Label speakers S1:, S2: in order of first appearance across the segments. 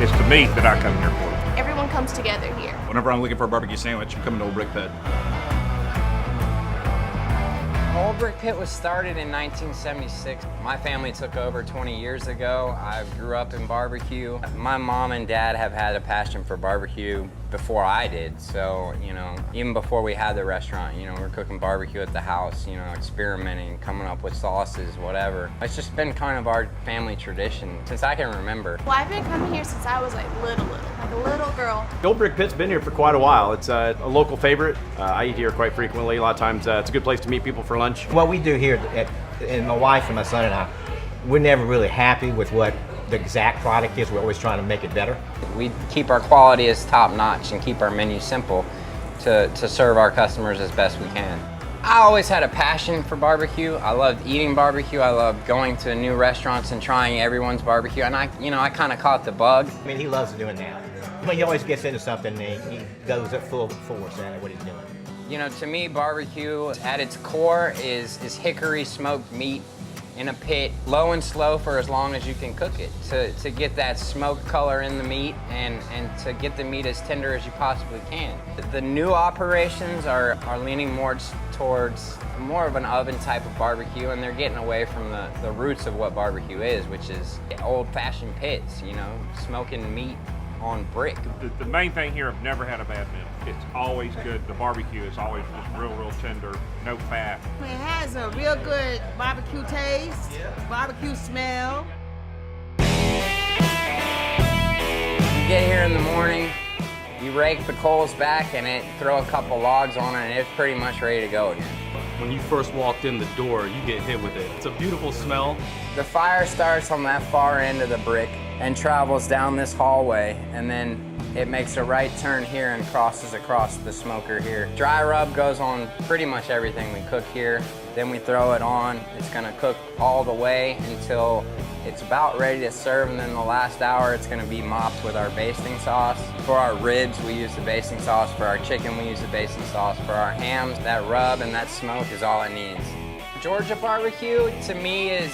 S1: it's the meat that I come here for.
S2: Everyone comes together here.
S3: Whenever I'm looking for a barbecue sandwich, I'm coming to Old Brick Pit.
S4: Old Brick Pit was started in 1976. My family took over 20 years ago. I grew up in barbecue. My mom and dad have had a passion for barbecue before I did. So, you know, even before we had the restaurant, you know, we're cooking barbecue at the house, you know, experimenting, coming up with sauces, whatever. It's just been kind of our family tradition since I can remember.
S2: Well, I've been coming here since I was like like a little girl.
S5: The Old Brick Pit's been here for quite a while. It's a local favorite. I eat here quite frequently. A lot of times it's a good place to meet people for lunch.
S6: What we do here, and my wife and my son and I, we're never really happy with what the exact product is. We're always trying to make it better.
S4: We keep our quality as top notch and keep our menu simple to serve our customers as best we can. I always had a passion for barbecue. I loved eating barbecue. I loved going to new restaurants and trying everyone's barbecue. And I kind of caught the bug.
S6: I mean, he loves doing that. I mean, he always gets into something and he goes at full force at what he's doing.
S4: You know, to me, barbecue at its core is hickory smoked meat in a pit, low and slow for as long as you can cook it, to get that smoke color in the meat and to get the meat as tender as you possibly can. The new operations are leaning more towards more of an oven type of barbecue, and they're getting away from the roots of what barbecue is, which is old-fashioned pits, you know, smoking meat on brick.
S1: The main thing here, I've never had a bad meal. It's always good. The barbecue is always just real tender, no fat.
S7: It has a real good barbecue taste, barbecue smell.
S4: You get here in the morning, you rake the coals back and throw a couple logs on it, and it's pretty much ready to go again.
S8: When you first walked in the door, you get hit with it. It's a beautiful smell.
S4: The fire starts on that far end of the brick and travels down this hallway, and then it makes a right turn here and crosses across the smoker here. Dry rub goes on pretty much everything we cook here. Then we throw it on. It's gonna cook all the way until it's about ready to serve, and then the last hour it's gonna be mopped with our basting sauce. For our ribs, we use the basting sauce. For our chicken, we use the basting sauce. For our hams, that rub and that smoke is all it needs. Georgia barbecue, to me, is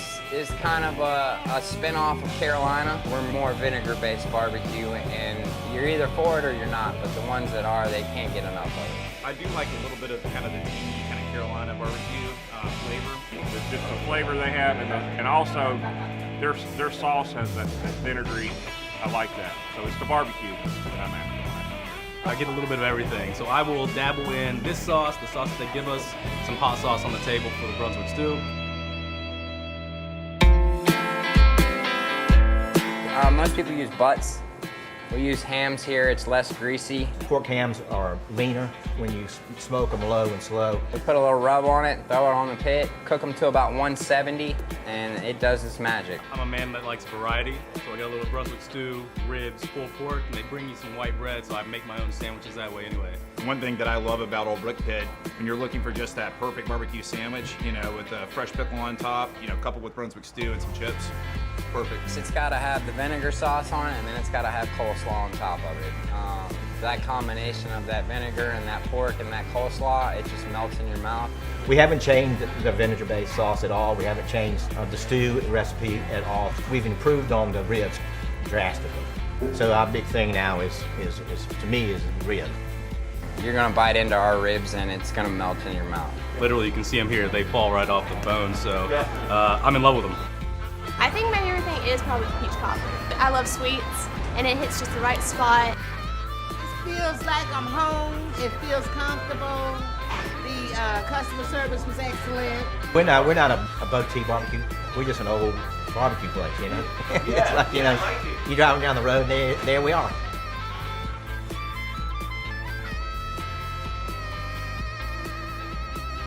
S4: kind of a spin-off of Carolina. We're more vinegar-based barbecue, and you're either for it or you're not, but the ones that are, they can't get enough of it.
S3: I do like a little bit of kind of the tangy kind of Carolina barbecue flavor.
S1: It's just the flavor they have, and also their sauce has that vinegary. I like that. So it's the barbecue that I'm after.
S8: I get a little bit of everything. So I will dabble in this sauce, the sauce that they give us, some hot sauce on the table for the Brunswick stew.
S4: Most people use butts. We use hams here, it's less greasy.
S6: Pork hams are leaner when you smoke them low and slow.
S4: We put a little rub on it, throw it on the pit, cook them to about 170, and it does its magic.
S8: I'm a man that likes variety, so I got a little Brunswick stew, ribs, pulled pork, and they bring you some white bread, so I make my own sandwiches that way anyway.
S3: One thing that I love about Old Brick Pit, when you're looking for just that perfect barbecue sandwich, you know, with a fresh pickle on top, you know, coupled with Brunswick stew and some chips, perfect.
S4: It's gotta have the vinegar sauce on it, and then it's gotta have coleslaw on top of it. That combination of that vinegar and that pork and that coleslaw, it just melts in your mouth.
S6: We haven't changed the vinegar-based sauce at all. We haven't changed the stew recipe at all. We've improved on the ribs drastically. So our big thing now is to me, is rib.
S4: You're gonna bite into our ribs and it's gonna melt in your mouth.
S8: Literally, you can see them here. They fall right off the bone, so I'm in love with them.
S2: I think my favorite thing is probably the peach cobbler. I love sweets, and it hits just the right spot.
S7: It feels like I'm home. It feels comfortable. The customer service was excellent.
S6: We're not a boutique barbecue. We're just an old barbecue place, you know? It's like, you know, you driving down the road, there we are.